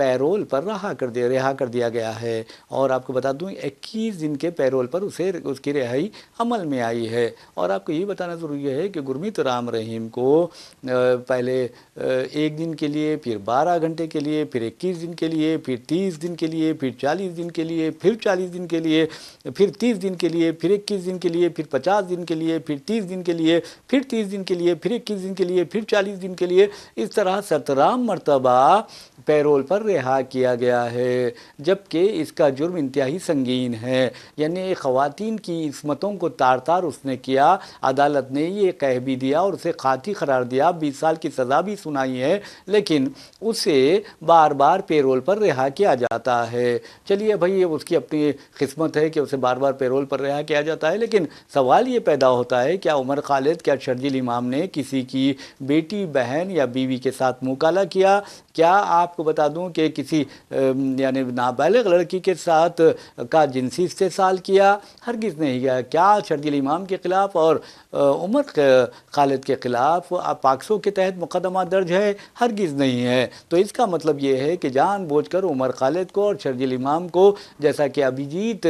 Payroll پر رہا کر دیا گیا ہے، اور آپ کو بتا دوں 21 دن کے پیرول پر اس کی رہائی عمل میں آئی ہے۔ اور آپ کو یہ بتانا ضروری ہے کہ گرمیت رام رحیم کو پہلے 1 دن کے لیے، پھر 12 گھنٹے کے لیے، پھر 21 دن کے لیے، پھر 30 دن کے لیے، پھر 40 دن کے لیے، پھر 40 دن کے لیے، پھر 30 دن کے لیے، پھر 21 دن کے لیے، پھر 50 دن کے لیے، پھر 30 دن کے لیے، پھر 30 دن کے لیے، پھر 21 دن کے لیے، پھر 40 دن کے لیے، اس طرح 17 مرتبہ پیرول پر رہا کیا گیا ہے، جبکہ اس کا جرم انتہائی سنگین ہے۔ یعنی خواتین کی عصمتوں کو تار تار اس نے کیا۔ عدالت نے یہ کہہ بھی دیا اور اسے قحطی قرار دیا، 20 سال کی سزا بھی سنائی ہے، لیکن اسے بار بار پیرول پر رہا کیا جاتا ہے۔ چلیے بھائی، اس کی اپنی قسمت ہے کہ اسے بار بار پیرول پر رہا کیا جاتا ہے، لیکن سوال یہ پیدا ہوتا ہے کیا عمر خالد، کیا شرجیل امام نے کسی کی بیٹی، بہن یا بیوی کے ساتھ مکالمہ کیا؟ کیا آپ کو بتا دوں کہ کسی یعنی نابالغ لڑکی کے ساتھ کا جنسی استحصال کیا؟ ہرگز نہیں کیا۔ کیا شرجیل امام کے خلاف اور عمر خالد کے خلاف پاکسو کے تحت مقدمہ درج ہے؟ ہرگز نہیں ہے۔ تو اس کا مطلب یہ ہے کہ جان بوجھ کر عمر خالد کو اور شرجیل امام کو، جیسا کہ ابھیجیت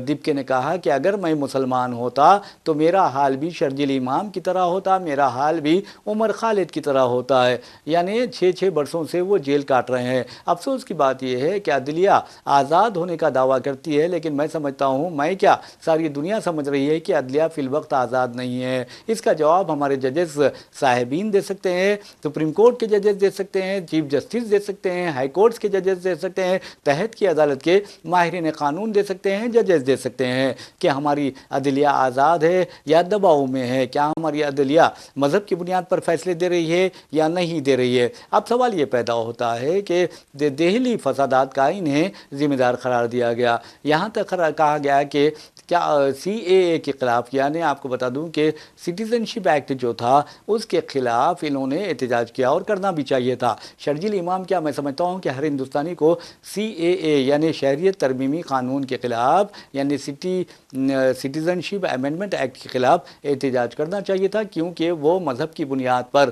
دپکے نے کہا کہ اگر میں مسلمان ہوتا تو میرا حال بھی شرجیل امام کی طرح ہوتا، میرا حال بھی عمر خالد کی طرح ہوتا ہے۔ یعنی 6 برسوں سے وہ جیل کاٹ رہے ہیں۔ افسوس کی بات یہ ہے کہ عدلیہ آزاد ہونے کا دعویٰ کرتی ہے، لیکن میں سمجھتا ہوں، میں کیا ساری دنیا سمجھ رہی ہے کہ عدلیہ فی الوقت آزاد نہیں ہے۔ اس کا جواب ہمارے ججز صاحبین دے سکتے ہیں، سپریم کورٹ کے ججز دے سکتے ہیں، چیف جسٹس دے سکتے ہیں، ہائی کورٹس کے ججز دے سکتے ہیں، تحت کی عدالت کے ماہرین قانون دے سکتے ہیں، ججز دے سکتے ہیں کہ ہماری عدلیہ آزاد ہے یا دباؤ میں ہے، کیا ہماری عدلیہ مذہب کی بنیاد پر فیصلے دے رہی ہے یا نہیں دے رہی ہے۔ اب سوال یہ پیدا ہوتا ہے کہ دہلی فسادات کا انہیں ذمہ دار قرار دیا گیا۔ یہاں تک کہا گیا کہ کیا CAA کے خلاف، یعنی آپ کو بتا دوں کہ سٹیزن شپ ایکٹ جو تھا اس کے خلاف انہوں نے احتجاج کیا، اور کرنا بھی چاہیے تھا۔ شرجیل امام، کیا میں سمجھتا ہوں کہ ہر ہندوستانی کو CAA یعنی شہریت ترمیمی قانون کے خلاف، یعنی سٹیزن شپ امینڈمنٹ ایکٹ کے خلاف احتجاج کرنا چاہیے تھا، کیونکہ وہ مذہب کی بنیاد پر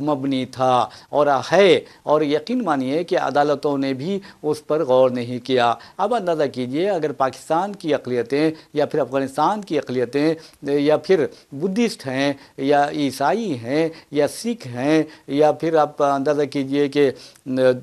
مبنی تھا اور ہے، اور یقین مانیے کہ عدالتوں نے بھی اس پر غور نہیں کیا۔ اب اندازہ کیجئے اگر پاکستان کی اقلیتیں یا پھر افغانستان کی اقلیتیں یا پھر بدھسٹ ہیں یا عیسائی ہیں یا سکھ ہیں یا پھر آپ اندازہ کیجئے کہ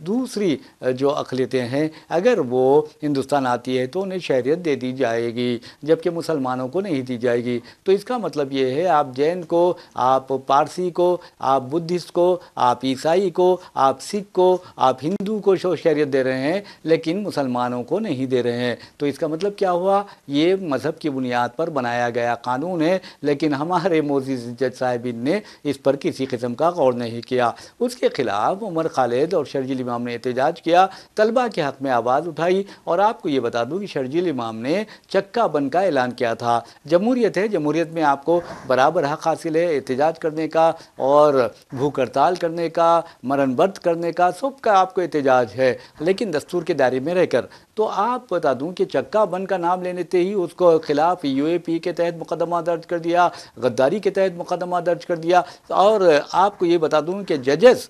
دوسری جو اقلیتیں ہیں، اگر وہ ہندوستان آتی ہے تو انہیں شہریت دے دی جائے گی، جبکہ مسلمانوں کو نہیں دی جائے گی۔ تو اس کا مطلب یہ ہے آپ جین کو، آپ پارسی کو، آپ بدھسٹ کو، آپ عیسائی کو، آپ سکھ کو، آپ ہندو کو شہریت دے رہے ہیں، لیکن مسلمانوں کو نہیں دے رہے ہیں۔ تو اس کا مطلب کیا ہوا؟ یہ مذہب کی بنیاد پر بنایا گیا قانون ہے، لیکن ہمارے معزز جج صاحبین نے اس پر کسی قسم کا غور نہیں کیا۔ اس کے خلاف عمر خالد اور شرجیل امام نے احتجاج کیا، طلبہ کے حق میں آواز اٹھائی، اور آپ کو یہ بتا دوں کہ شرجیل امام نے چکا بند کا اعلان کیا تھا۔ جمہوریت ہے، جمہوریت میں آپ کو برابر حق حاصل ہے احتجاج کرنے کا اور بھوک ہڑتال کرنے کا، مرن برت کرنے کا، سب کا آپ کو احتجاج ہے، لیکن دستور کے دائرے میں رہ کر۔ تو آپ بتا دوں کہ چکا بند کا نام لیتے ہی اس کو خلاف UAP کے تحت مقدمہ درج کر دیا، غداری کے تحت مقدمہ درج کر دیا، اور آپ کو یہ بتا دوں کہ ججز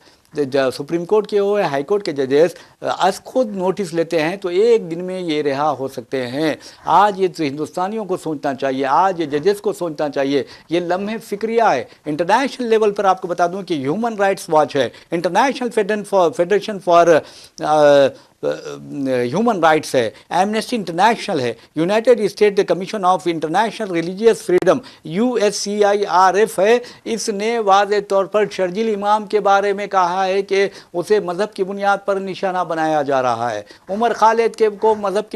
سپریم کورٹ کے ہو یا ہائی کورٹ کے ججز از خود نوٹس لیتے ہیں تو 1 دن میں یہ رہا ہو سکتے ہیں۔ آج یہ تو ہندوستانیوں کو سوچنا چاہیے، آج یہ ججز کو سوچنا چاہیے، یہ لمحے فکریہ ہے۔ انٹرنیشنل لیول پر آپ کو بتا دوں کہ ہیومن رائٹس واچ ہے، international federation for human rights ہے، ایمنسٹی انٹرنیشنل ہے، United state commission of international religious freedom USCIRF ہے۔ اس نے واضح طور پر شرجیل امام کے بارے میں کہا ہے کہ اسے مذہب کی بنیاد پر نشانہ بنایا جا رہا ہے، عمر خالد کو مذہب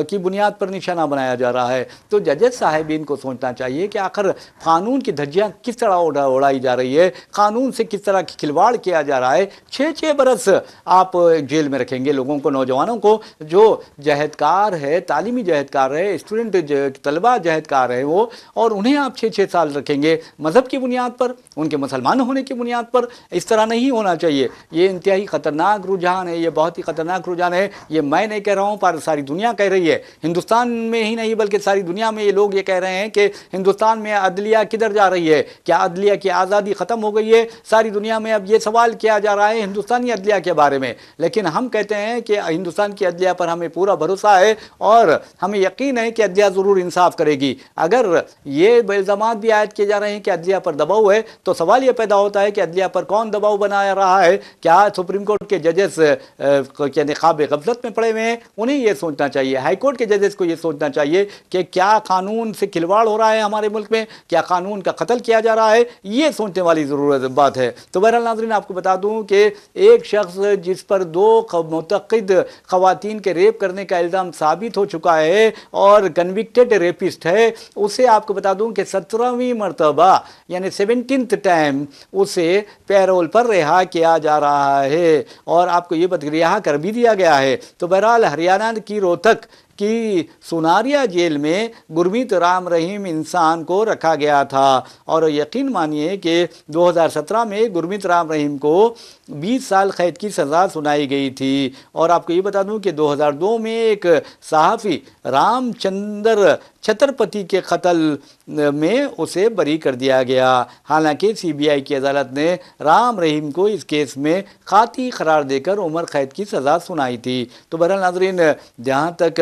کی بنیاد پر نشانہ بنایا جا رہا ہے۔ تو ججز صاحبین کو سوچنا چاہیے کہ آخر قانون کی دھجیاں کس طرح اڑائی جا رہی ہے، قانون سے کس طرح کھلواڑ کیا جا رہا ہے۔ 6 برس آپ جیل میں رکھیں رکھیں گے لوگوں کو، نوجوانوں کو جو جہدکار ہے، تعلیمی جہدکار ہے، اسٹوڈنٹ طلبہ جہدکار ہے وہ، اور انہیں آپ 6 سال رکھیں گے مذہب کی بنیاد پر، ان کے مسلمان ہونے کی بنیاد پر؟ اس طرح نہیں ہونا چاہیے. یہ انتہائی خطرناک رجحان ہے، یہ بہت ہی خطرناک رجحان ہے. یہ میں نہیں کہہ رہا ہوں، پر ساری دنیا کہہ رہی ہے. ہندوستان میں ہی نہیں بلکہ ساری دنیا میں یہ لوگ یہ کہہ رہے ہیں کہ ہندوستان میں عدلیہ کدھر جا رہی ہے، کیا عدلیہ کی آزادی ختم ہو گئی ہے؟ ساری دنیا میں اب یہ سوال کیا جا رہا ہے ہندوستانی عدلیہ کے بارے میں. لیکن ہم کہتے ہیں کہ ہندوستان کی عدلیہ پر ہمیں پورا بھروسہ ہے اور ہمیں یقین ہے کہ عدلیہ ضرور انصاف کرے گی. اگر یہ الزامات بھی عائد کیے جا رہے ہیں کہ عدلیہ پر دباؤ ہے، تو سوال یہ پیدا ہوتا ہے کہ عدلیہ پر کون دباؤ بنا رہا ہے؟ کیا سپریم کورٹ کے ججز یعنی خواب غفلت میں پڑے ہوئے ہیں؟ انہیں یہ سوچنا چاہیے، ہائی کورٹ کے ججز کو یہ سوچنا چاہیے کہ کیا قانون سے کھلواڑ ہو رہا ہے ہمارے ملک میں، کیا قانون کا قتل کیا جا رہا ہے؟ یہ سوچنے والی ضرورت بات ہے. تو بہرحال ناظرین، آپ کو بتا دوں کہ ایک شخص جس پر 2 متعدد خواتین کے ریپ کرنے کا الزام ثابت ہو چکا ہے اور کنوکٹڈ ریپسٹ ہے، اسے آپ کو بتا دوں کہ 17ویں مرتبہ یعنی 17th ٹائم اسے پیرول پر رہا کیا جا رہا ہے، اور آپ کو یہ رہا کر بھی دیا گیا ہے. تو بہرحال ہریانہ کی روہتک کی سوناریا جیل میں گرمیت رام رحیم انسان کو رکھا گیا تھا، اور یقین مانیے کہ 2017 میں گرمیت رام رحیم کو 20 سال قید کی سزا سنائی گئی تھی. اور آپ کو یہ بتا دوں کہ 2002 میں ایک صحافی رام چندر چھترپتی کے قتل میں اسے بری کر دیا گیا. حالانکہ سی بی آئی کی عدالت نے رام رحیم کو اس کیس میں قاطع قرار دے کر عمر قید کی سزا سنائی تھی. تو بہرحال ناظرین، جہاں تک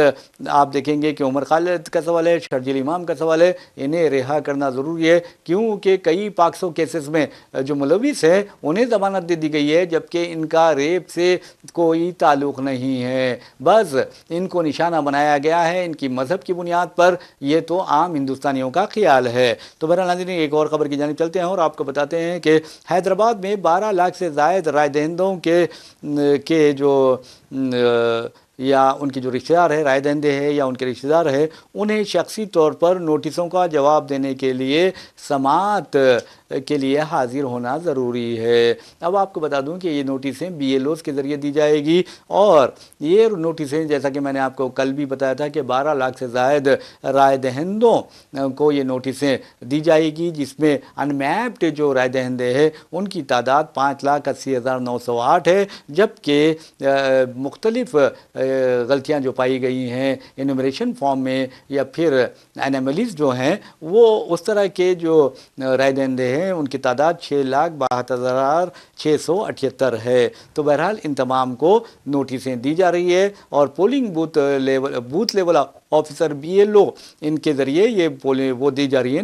آپ دیکھیں گے کہ عمر خالد کا سوال ہے، شرجیل امام کا سوال ہے، انہیں رہا کرنا ضروری ہے، کیونکہ کئی پاکسو کیسز میں جو ملوث ہیں انہیں ضمانت دے دی گئی ہے، جبکہ ان کا ریپ سے کوئی تعلق نہیں ہے، بس ان کو نشانہ بنایا گیا ہے ان کی مذہب کی بنیاد پر. یہ تو عام ہندوستانیوں کا خیال ہے. تو بہرحال ناظرین، ایک اور خبر کی جانب چلتے ہیں اور آپ کو بتاتے ہیں کہ حیدرآباد میں 12 لاکھ سے زائد رائے دہندوں کے جو یا ان کی جو رشتہ دار ہے، رائے دہندے ہیں یا ان کے رشتہ دار ہے، انہیں شخصی طور پر نوٹسوں کا جواب دینے کے لیے سماعت کے لیے حاضر ہونا ضروری ہے. اب آپ کو بتا دوں کہ یہ نوٹسیں بی ایل اوز کے ذریعے دی جائے گی، اور یہ نوٹسیں جیسا کہ میں نے آپ کو کل بھی بتایا تھا کہ 12 لاکھ سے زائد رائے دہندوں کو یہ نوٹسیں دی جائے گی، جس میں ان میپڈ جو رائے دہندے ہیں ان کی تعداد 5,80,908 ہے، جبکہ مختلف غلطیاں جو پائی گئی ہیں انومریشن فارم میں یا پھر انیملیز جو ہیں، وہ اس طرح کے جو رائے دہندے ہیں ان کی تعداد 6,62,678 ہے. تو بہرحال ان تمام کو نوٹسیں دی جا رہی ہے، اور polling booth level officer B L O ان کے ذریعے یہ وہ دی جا رہی ہیں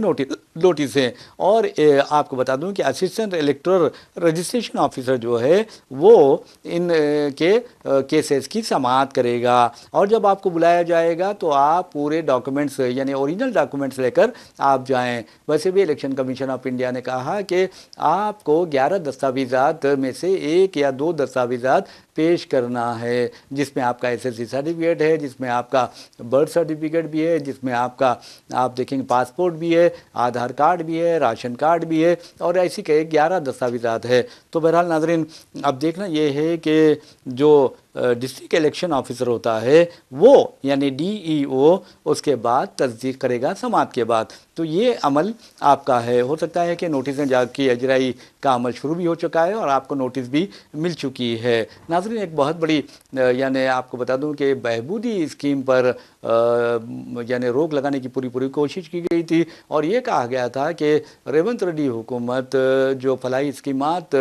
نوٹسیں. اور آپ کو بتا دوں کہ اسسٹنٹ الیکٹورل رجسٹریشن آفیسر جو ہے وہ ان کے کیسز کی سماعت کرے گا، اور جب آپ کو بلایا جائے گا تو آپ پورے ڈاکومنٹس یعنی اوریجنل ڈاکومنٹس لے کر آپ جائیں. ویسے بھی الیکشن کمیشن آف انڈیا نے کہا کہ آپ کو 11 دستاویزات میں سے 1 یا 2 دستاویزات پیش کرنا ہے، جس میں آپ کا ایس ایس سی سرٹیفکیٹ ہے، جس میں آپ کا برتھ سرٹیفکیٹ بھی ہے، جس میں آپ دیکھیں گے پاسپورٹ بھی ہے، آدھار کارڈ بھی ہے، راشن کارڈ بھی ہے، اور ایسی کہ 11 دستاویزات ہے. تو بہرحال ناظرین، اب دیکھنا یہ ہے کہ جو ڈسٹرکٹ الیکشن آفیسر ہوتا ہے وہ یعنی ڈی ای او اس کے بعد تصدیق کرے گا سماعت کے بعد. تو یہ عمل آپ کا ہے. ہو سکتا ہے کہ نوٹسیں جا کی اجرائی کا عمل شروع بھی ہو چکا ہے اور آپ کو نوٹس بھی مل چکی ہے. ناظرین، ایک بہت بڑی یعنی آپ کو بتا دوں کہ بہبودی اسکیم پر یعنی روک لگانے کی پوری کوشش کی گئی تھی، اور یہ کہا گیا تھا کہ ریونت ریڈی حکومت جو فلاحی اسکیمات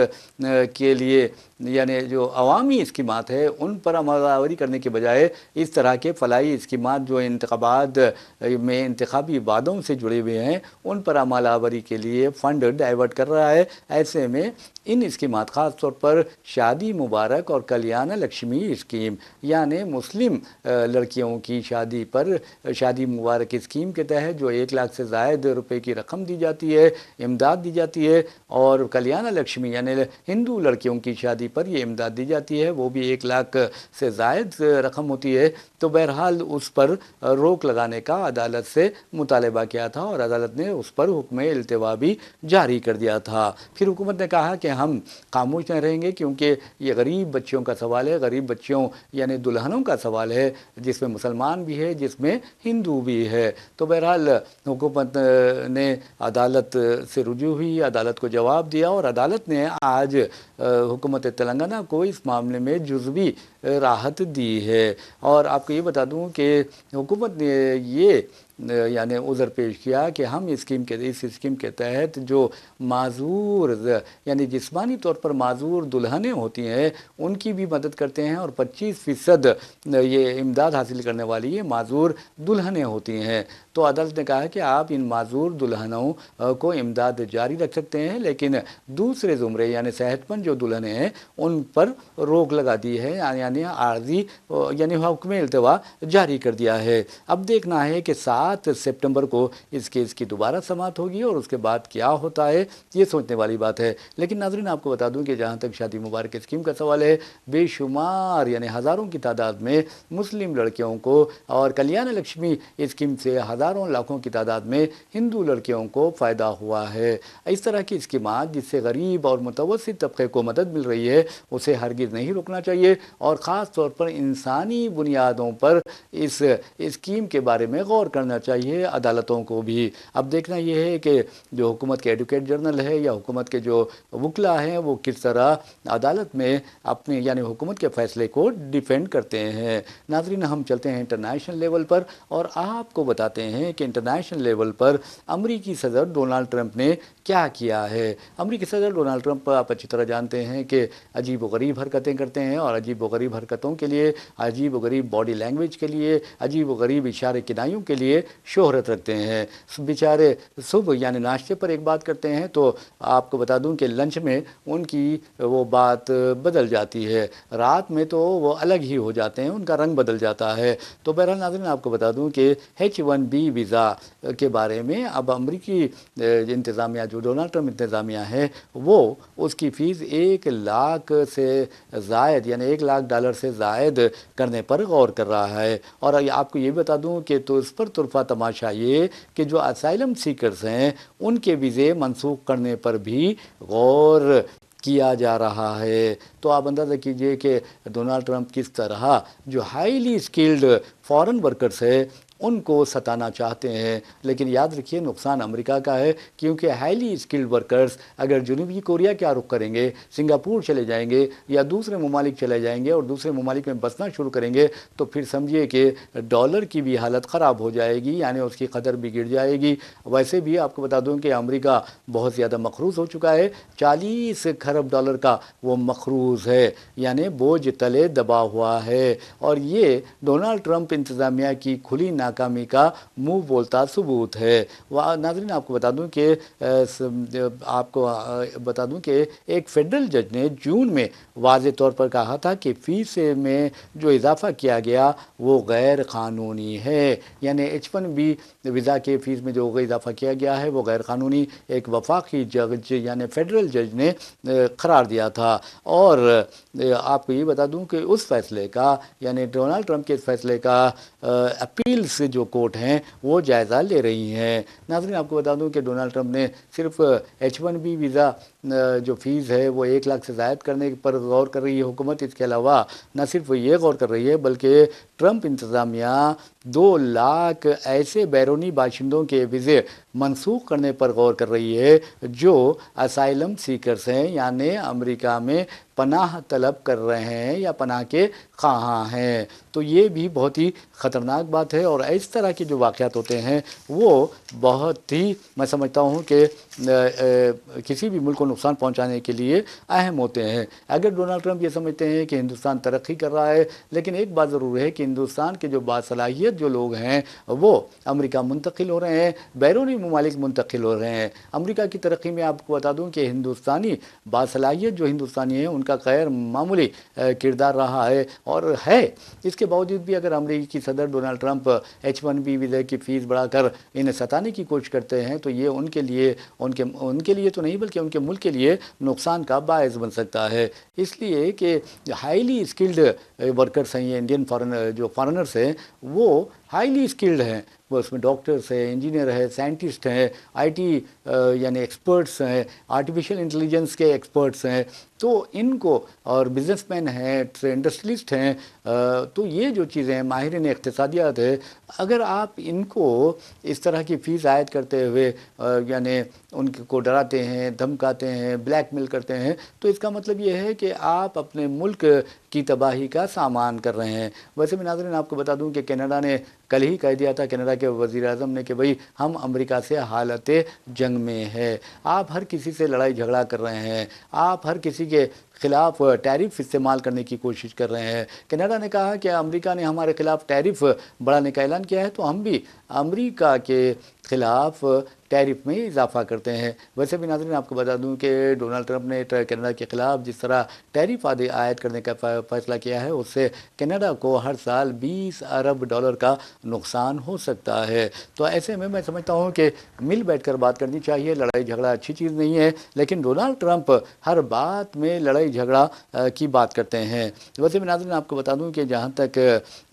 کے لیے یعنی جو عوامی اسکیمات ہے ان پر عمل آوری کرنے کے بجائے اس طرح کے فلاحی اسکیمات جو انتخابات میں انتخابی وعدوں سے جڑے ہوئے ہیں ان پر عمل آوری کے لیے فنڈ ڈائیورٹ کر رہا ہے. ایسے میں ان اسکیمات خاص طور پر شادی مبارک اور کلیانہ لکشمی اسکیم یعنی مسلم لڑکیوں کی شادی پر شادی مبارک اسکیم کے تحت جو 1 لاکھ سے زائد روپے کی رقم دی جاتی ہے، امداد دی جاتی ہے، اور کلیانہ لکشمی یعنی ہندو لڑکیوں کی شادی آبادی پر یہ امداد دی جاتی ہے، وہ بھی 1 لاکھ سے زائد رقم ہوتی ہے، تو بہرحال اس پر روک لگانے کا عدالت سے مطالبہ کیا تھا اور عدالت نے اس پر حکم التوا بھی جاری کر دیا تھا۔ پھر حکومت نے کہا کہ ہم خاموش نہ رہیں گے کیونکہ یہ غریب بچیوں کا سوال ہے، غریب بچیوں یعنی دلہنوں کا سوال ہے، جس میں مسلمان بھی ہے، جس میں ہندو بھی ہے۔ تو بہرحال حکومت نے عدالت سے رجوع ہوئی، عدالت کو جواب دیا اور عدالت نے آج حکومت تلنگانہ کو اس معاملے میں جزوی راحت دی ہے۔ اور آپ کو یہ بتا دوں کہ حکومت نے یہ یعنی عذر پیش کیا کہ ہم اس اسکیم کے تحت جو معذور یعنی جسمانی طور پر معذور دلہنیں ہوتی ہیں ان کی بھی مدد کرتے ہیں، اور 25% یہ امداد حاصل کرنے والی یہ معذور دلہنیں ہوتی ہیں۔ تو عدالت نے کہا کہ آپ ان معذور دلہنوں کو امداد جاری رکھ سکتے ہیں، لیکن دوسرے زمرے یعنی صحت مند جو دلہنیں ہیں ان پر روک لگا دی ہے، یعنی عارضی یعنی حکم التوا جاری کر دیا ہے۔ اب دیکھنا ہے کہ 7 سپٹمبر کو اس کیس کی دوبارہ سماعت ہوگی اور اس کے بعد کیا ہوتا ہے، یہ سوچنے والی بات ہے۔ لیکن ناظرین آپ کو بتا دوں کہ جہاں تک شادی مبارک اسکیم کا سوال ہے، بے شمار یعنی ہزاروں کی تعداد میں مسلم لڑکیوں کو اور کلیان لکشمی اسکیم سے ہزاروں لاکھوں کی تعداد میں ہندو لڑکیوں کو فائدہ ہوا ہے۔ اس طرح کی اسکیمات جس سے غریب اور متوسط طبقے کو مدد مل رہی ہے اسے ہرگز نہیں روکنا چاہیے، اور خاص طور پر انسانی بنیادوں پر اس اسکیم کے بارے میں غور کرنا چاہیے عدالتوں کو بھی۔ اب دیکھنا یہ ہے کہ جو حکومت کے ایڈوکیٹ جرنل ہے یا حکومت کے جو وکلا ہیں وہ کس طرح عدالت میں اپنے یعنی حکومت کے فیصلے کو ڈیفینڈ کرتے ہیں۔ ناظرین ہم چلتے ہیں انٹرنیشنل لیول پر اور آپ کو بتاتے ہیں کہ انٹرنیشنل لیول پر امریکی صدر ڈونلڈ ٹرمپ نے کیا کیا ہے۔ امریکی صدر ڈونلڈ ٹرمپ آپ اچھی طرح جانتے ہیں کہ عجیب و غریب حرکتیں کرتے ہیں، اور عجیب و غریب حرکتوں کے لیے، عجیب و غریب باڈی لینگویج کے لیے، عجیب و غریب اشارے کنائیوں کے لیے شہرت رکھتے ہیں۔ بیچارے صبح یعنی ناشتے پر ایک بات کرتے ہیں تو آپ کو بتا دوں کہ لنچ میں ان کی وہ بات بدل جاتی ہے، رات میں تو وہ الگ ہی ہو جاتے ہیں، ان کا رنگ بدل جاتا ہے۔ تو بہرحال ناظرین آپ کو بتا دوں کہ H1B ویزا کے بارے میں اب امریکی انتظامیہ جو ڈونلڈ ٹرمپ انتظامیہ ہے وہ اس کی فیس 1 لاکھ سے زائد یعنی $1 لاکھ سے زائد کرنے پر غور کر رہا ہے۔ اور آپ کو یہ بتا دوں کہ تو اس پر طرفہ تماشا یہ کہ جو اسائلم سیکرز ہیں ان کے ویزے منسوخ کرنے پر بھی غور کیا جا رہا ہے۔ تو آپ اندازہ کیجئے کہ ڈونلڈ ٹرمپ کس طرح جو ہائیلی اسکلڈ فارن ورکرز ہیں ان کو ستانا چاہتے ہیں، لیکن یاد رکھیے نقصان امریکہ کا ہے، کیونکہ ہائیلی اسکلڈ ورکرز اگر جنوبی کوریا کیا رخ کریں گے، سنگاپور چلے جائیں گے یا دوسرے ممالک چلے جائیں گے اور دوسرے ممالک میں بسنا شروع کریں گے تو پھر سمجھیے کہ ڈالر کی بھی حالت خراب ہو جائے گی، یعنی اس کی قدر بھی گر جائے گی۔ ویسے بھی آپ کو بتا دوں کہ امریکہ بہت زیادہ مقروض ہو چکا ہے، $40 کھرب کا وہ مقروض ہے، یعنی بوجھ تلے دبا ہوا ہے، اور یہ ڈونلڈ ٹرمپ انتظامیہ کی کھلی ناکامی کا منہ بولتا ثبوت ہے۔ ناظرین آپ کو بتا دوں کہ ایک فیڈرل جج نے جون میں واضح طور پر کہا تھا کہ فیس میں جو اضافہ کیا گیا وہ غیر قانونی ہے، یعنی H1B ویزا کے فیس میں جو اضافہ کیا گیا ہے وہ غیر قانونی ایک وفاقی جج یعنی فیڈرل جج نے قرار دیا تھا۔ اور آپ کو یہ بتا دوں کہ اس فیصلے کا یعنی ڈونلڈ ٹرمپ کے اس فیصلے کا اپیلز جو کورٹ ہیں وہ جائزہ لے رہی ہیں۔ ناظرین آپ کو بتا دوں کہ ڈونلڈ ٹرمپ نے صرف H1B ویزا جو فیس ہے وہ 1 لاکھ سے زائد کرنے پر غور کر رہی ہے حکومت، اس کے علاوہ نہ صرف یہ غور کر رہی ہے بلکہ ٹرمپ انتظامیہ 2 لاکھ ایسے بیرونی باشندوں کے ویزے منسوخ کرنے پر غور کر رہی ہے جو اسائلم سیکرز ہیں، یعنی امریکہ میں پناہ طلب کر رہے ہیں یا پناہ کے خواہاں ہیں۔ تو یہ بھی بہت ہی خطرناک بات ہے، اور اس طرح کے جو واقعات ہوتے ہیں وہ بہت ہی میں سمجھتا ہوں کہ کسی بھی ملک کو نقصان پہنچانے کے لیے اہم ہوتے ہیں۔ اگر ڈونلڈ ٹرمپ یہ سمجھتے ہیں کہ ہندوستان ترقی کر رہا ہے، لیکن ایک بات ضرور ہے کہ ہندوستان کے جو باصلاحیت جو لوگ ہیں وہ امریکہ منتقل ہو رہے ہیں، بیرونی ممالک منتقل ہو رہے ہیں۔ امریکہ کی ترقی میں آپ کو بتا دوں کہ ہندوستانی باصلاحیت جو ہندوستانی ہیں ان کا غیر معمولی کردار رہا ہے اور ہے۔ اس کے باوجود بھی اگر امریکی صدر ڈونلڈ ٹرمپ H1B ویزا کی فیس بڑھا کر انہیں ستانے کی کوشش کرتے ہیں تو یہ ان کے لیے تو نہیں بلکہ ان کے ملک کے لیے نقصان کا باعث بن سکتا ہے، اس لیے کہ ہائیلی اسکلڈ ورکرس ہیں، یہ انڈین جو فارنرس ہیں وہ ہائیلی اسکلڈ ہیں، وہ اس میں ڈاکٹرس ہیں، انجینئر ہیں، سائنٹسٹ ہیں، آئی ٹی یعنی ایکسپرٹس ہیں، آرٹیفیشل انٹیلیجنس کے ایکسپرٹس ہیں، تو ان کو اور بزنس مین ہیں، انڈسٹریلسٹ ہیں، تو یہ جو چیزیں ہیں، ماہرین اقتصادیات ہے، اگر آپ ان کو اس طرح کی فیس عائد کرتے ہوئے یعنی ان کو ڈراتے ہیں، دھمکاتے ہیں، بلیک میل کرتے ہیں، تو اس کا مطلب یہ ہے کہ آپ اپنے ملک کی تباہی کا سامان کر رہے ہیں۔ ویسے میں ناظرین آپ کو بتا دوں کہ کینیڈا نے کل ہی کہہ دیا تھا، کینیڈا کے وزیر اعظم نے، کہ بھئی ہم امریکہ سے حالت جنگ میں ہے، آپ ہر کسی سے لڑائی جھگڑا کر رہے ہیں، آپ ہر کسی کے خلاف ٹیرف استعمال کرنے کی کوشش کر رہے ہیں۔ کینیڈا نے کہا کہ امریکہ نے ہمارے خلاف ٹیرف بڑھانے کا اعلان کیا ہے، تو ہم بھی امریکہ کے خلاف ٹیرف میں اضافہ کرتے ہیں۔ ویسے بھی ناظرین آپ کو بتا دوں کہ ڈونلڈ ٹرمپ نے کینیڈا کے خلاف جس طرح ٹیرف عائد کرنے کا فیصلہ کیا ہے، اس سے کینیڈا کو ہر سال $20 ارب کا نقصان ہو سکتا ہے۔ تو ایسے میں سمجھتا ہوں کہ مل بیٹھ کر بات کرنی چاہیے، لڑائی جھگڑا اچھی چیز نہیں ہے، لیکن ڈونلڈ ٹرمپ ہر بات میں لڑائی جھگڑا کی بات کرتے ہیں۔ ویسے بھی ناظرین آپ کو بتا دوں کہ جہاں تک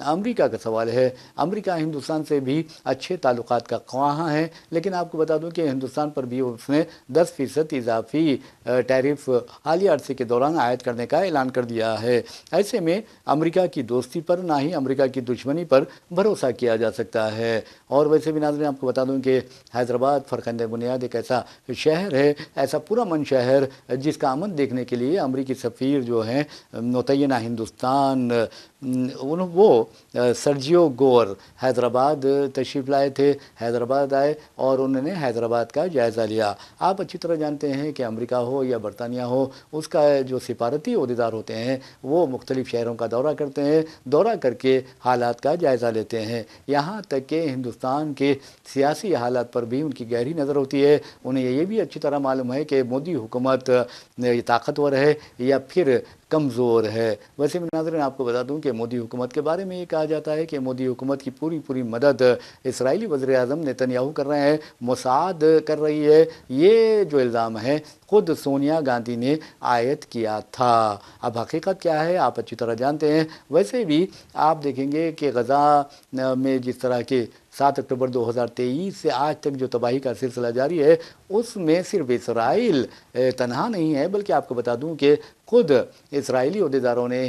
امریکہ کا سوال ہے، امریکہ ہندوستان سے بھی اچھے تعلقات کا خواہاں ہے، لیکن آپ کو بتا دوں کہ ہندوستان پر بھی اس نے 10% اضافی ٹیرف حالیہ عرصے کے دوران عائد کرنے کا اعلان کر دیا ہے۔ ایسے میں امریکہ کی دوستی پر نہ ہی امریکہ کی دشمنی پر بھروسہ کیا جا سکتا ہے۔ اور ویسے بھی ناظرین آپ کو بتا دوں کہ حیدرآباد فرخندہ بنیاد ایک ایسا شہر ہے، ایسا پورا من شہر، جس کا امن دیکھنے کے لیے امریکی سفیر جو ہیں متعینہ ہندوستان، وہ سرجیو گور حیدرآباد تشریف لائے تھے، حیدرآباد آئے اور انہوں نے حیدرآباد کا جائزہ لیا۔ آپ اچھی طرح جانتے ہیں کہ امریکہ ہو یا برطانیہ ہو، اس کا جو سفارتی عہدیدار ہوتے ہیں وہ مختلف شہروں کا دورہ کرتے ہیں، دورہ کر کے حالات کا جائزہ لیتے ہیں، یہاں تک کہ ہندوستان کے سیاسی حالات پر بھی ان کی گہری نظر ہوتی ہے۔ انہیں یہ بھی اچھی طرح معلوم ہے کہ مودی حکومت طاقتور ہے یا پھر کمزور ہے۔ ویسے میں ناظرین آپ کو بتا دوں کہ مودی حکومت کے بارے میں یہ کہا جاتا ہے کہ مودی حکومت کی پوری مدد اسرائیلی وزیر اعظم نیتن یاہو کر رہے ہیں، موساد کر رہی ہے۔ یہ جو الزام ہے خود سونیا گاندھی نے عائد کیا تھا۔ اب حقیقت کیا ہے آپ اچھی طرح جانتے ہیں۔ ویسے بھی آپ دیکھیں گے کہ غزہ میں جس طرح کے 7 اکتوبر 2023 سے آج تک جو تباہی کا سلسلہ جاری ہے، اس میں صرف اسرائیل تنہا نہیں ہے، بلکہ آپ کو بتا دوں کہ خود اسرائیلی عہدیداروں نے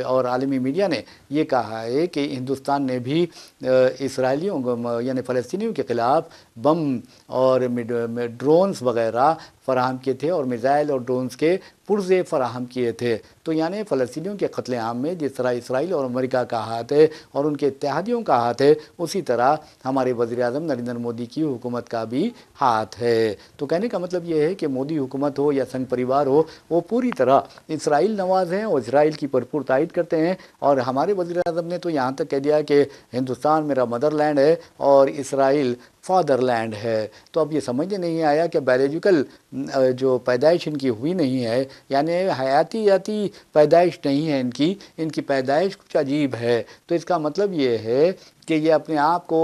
اور عالمی میڈیا نے یہ کہا ہے کہ ہندوستان نے بھی اسرائیلیوں یعنی فلسطینیوں کے خلاف بم اور ڈرونز وغیرہ فراہم کیے تھے، اور میزائل اور ڈرونز کے پرزے فراہم کیے تھے۔ تو یعنی فلسطینیوں کے قتل عام میں جس طرح اسرائیل اور امریکہ کا ہاتھ ہے اور ان کے اتحادیوں کا ہاتھ ہے، اسی طرح ہمارے وزیر اعظم نریندر مودی کی حکومت کا بھی ہاتھ ہے۔ تو کہنے کا مطلب یہ ہے کہ مودی حکومت ہو یا سنگ پریوار ہو، وہ پوری طرح اسرائیل نواز ہیں اور اسرائیل کی بھرپور تائید کرتے ہیں۔ اور ہمارے وزیر اعظم نے تو یہاں تک کہہ دیا کہ ہندوستان میرا مدر لینڈ ہے اور اسرائیل فادر لینڈ ہے۔ تو اب یہ سمجھنے نہیں آیا کہ بایولوجیکل جو پیدائش ان کی ہوئی نہیں ہے، یعنی حیاتیاتی پیدائش نہیں ہے ان کی پیدائش کچھ عجیب ہے۔ تو اس کا مطلب یہ ہے کہ یہ اپنے آپ کو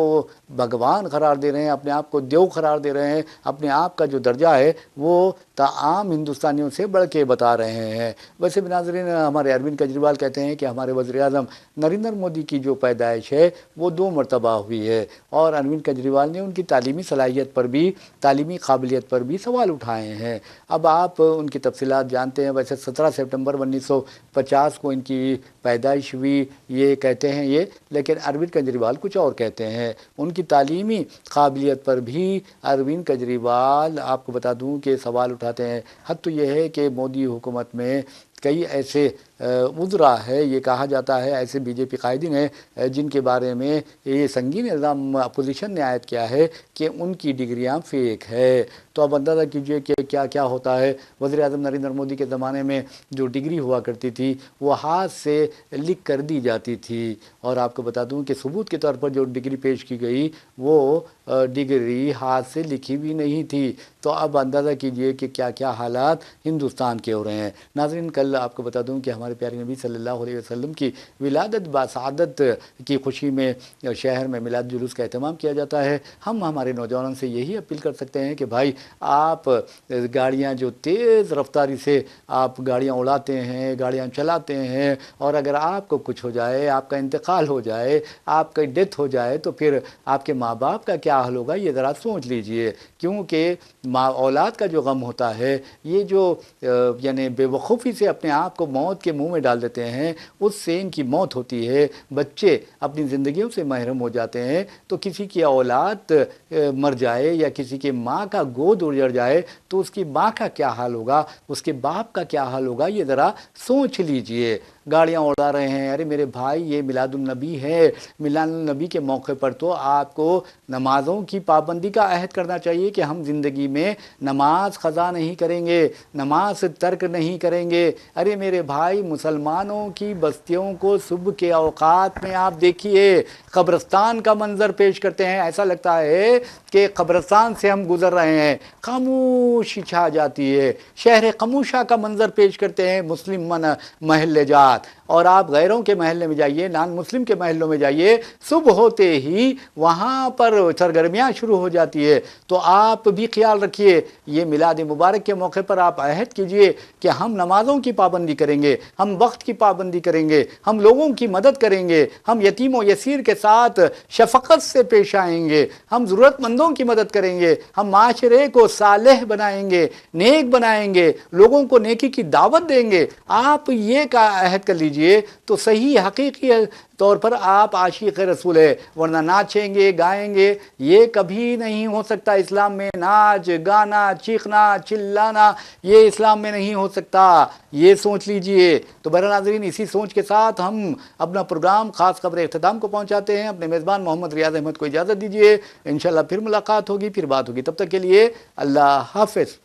بھگوان قرار دے رہے ہیں، اپنے آپ کو دیو قرار دے رہے ہیں، اپنے آپ کا جو درجہ ہے وہ عام ہندوستانیوں سے بڑھ کے بتا رہے ہیں۔ ویسے بھی ناظرین ہمارے اروند کیجریوال کہتے ہیں کہ ہمارے وزیر اعظم نریندر مودی کی جو پیدائش ہے وہ 2 مرتبہ ہوئی ہے، اور اروند کیجریوال نے ان کی تعلیمی صلاحیت پر بھی، تعلیمی قابلیت پر بھی سوال اٹھائے ہیں۔ اب آپ ان کی تفصیلات جانتے ہیں۔ ویسے 17 سپٹمبر 1950 کو ان کی پیدائش ہوئی، یہ کہتے ہیں یہ، لیکن اروند کیجریوال کچھ اور کہتے ہیں۔ ان کی تعلیمی قابلیت پر بھی اروند کیجریوال آپ کو بتا دوں کہ سوال اٹھاتے ہیں۔ حد تو یہ ہے کہ مودی حکومت میں کئی ایسے وزراء ہے، یہ کہا جاتا ہے ایسے بی جے پی قائدین ہیں جن کے بارے میں یہ سنگین الزام اپوزیشن نے عائد کیا ہے کہ ان کی ڈگریاں فیک ہے۔ تو اب اندازہ کیجئے کہ کیا ہوتا ہے۔ وزیر اعظم نریندر مودی کے زمانے میں جو ڈگری ہوا کرتی تھی وہ ہاتھ سے لکھ کر دی جاتی تھی، اور آپ کو بتا دوں کہ ثبوت کے طور پر جو ڈگری پیش کی گئی وہ ڈگری ہاتھ سے لکھی بھی نہیں تھی، تو اب اندازہ کیجئے کہ کیا کیا حالات ہندوستان کے ہو رہے ہیں۔ ناظرین، کل آپ کو بتا دوں کہ ہمارے پیارے نبی صلی اللہ علیہ وسلم کی ولادت باسعادت کی خوشی میں شہر میں میلاد جلوس کا اہتمام کیا جاتا ہے۔ ہم ہمارے نوجوانوں سے یہی اپیل کر سکتے ہیں کہ بھائی آپ گاڑیاں جو تیز رفتاری سے آپ گاڑیاں اڑاتے ہیں، گاڑیاں چلاتے ہیں، اور اگر آپ کو کچھ ہو جائے، آپ کا انتقال ہو جائے، آپ کا ڈیتھ ہو جائے، تو پھر آپ کے ماں باپ کا کیا حال ہوگا، یہ ذرا سوچ لیجئے۔ کیونکہ اولاد کا جو غم ہوتا ہے، یہ جو یعنی بے وقوفی سے اپنے آپ کو موت کے منہ میں ڈال دیتے ہیں، اس سے ان کی موت ہوتی ہے، بچے اپنی زندگیوں سے محروم ہو جاتے ہیں۔ تو کسی کی اولاد مر جائے یا کسی کے ماں کا گود اجڑ جائے تو اس کی ماں کا کیا حال ہوگا، اس کے باپ کا کیا حال ہوگا، یہ ذرا سوچ لیجئے۔ گاڑیاں اڑا رہے ہیں، ارے میرے بھائی یہ میلاد النبی ہے، میلاد النبی کے موقع پر تو آپ کو نمازوں کی پابندی کا عہد کرنا چاہیے کہ ہم زندگی میں نماز قضا نہیں کریں گے، نماز ترک نہیں کریں گے۔ ارے میرے بھائی، مسلمانوں کی بستیوں کو صبح کے اوقات میں آپ دیکھیے، قبرستان کا منظر پیش کرتے ہیں، ایسا لگتا ہے کہ قبرستان سے ہم گزر رہے ہیں، خاموشی چھا جاتی ہے۔ شہر خاموشہ کا منظر پیش کرتے ہیں مسلم محلے جات، اور آپ غیروں کے محلے میں جائیے، نان مسلم کے محلوں میں جائیے، صبح ہوتے ہی وہاں پر سرگرمیاں شروع ہو جاتی ہے۔ تو آپ بھی خیال رکھیے، یہ میلاد مبارک کے موقع پر آپ عہد کیجئے کہ ہم نمازوں کی پابندی کریں گے، ہم وقت کی پابندی کریں گے، ہم لوگوں کی مدد کریں گے، ہم یتیم و یسیر کے ساتھ شفقت سے پیش آئیں گے، ہم ضرورت مندوں کی مدد کریں گے، ہم معاشرے کو صالح بنائیں گے، نیک بنائیں گے، لوگوں کو نیکی کی دعوت دیں گے۔ آپ یہ کا عہد کر لیجئے تو صحیح حقیقی طور پر آپ عاشق رسول ہے، ورنہ ناچیں گے، گائیں گے، یہ کبھی نہیں ہو سکتا۔ اسلام میں ناچ گانا، چیخنا چلانا، یہ اسلام میں نہیں ہو سکتا، یہ سوچ لیجئے۔ تو بہرحال ناظرین، اسی سوچ کے ساتھ ہم اپنا پروگرام خاص خبر اختتام کو پہنچاتے ہیں۔ اپنے میزبان محمد ریاض احمد کو اجازت دیجئے، انشاءاللہ پھر ملاقات ہوگی، پھر بات ہوگی، تب تک کے لیے اللہ حافظ۔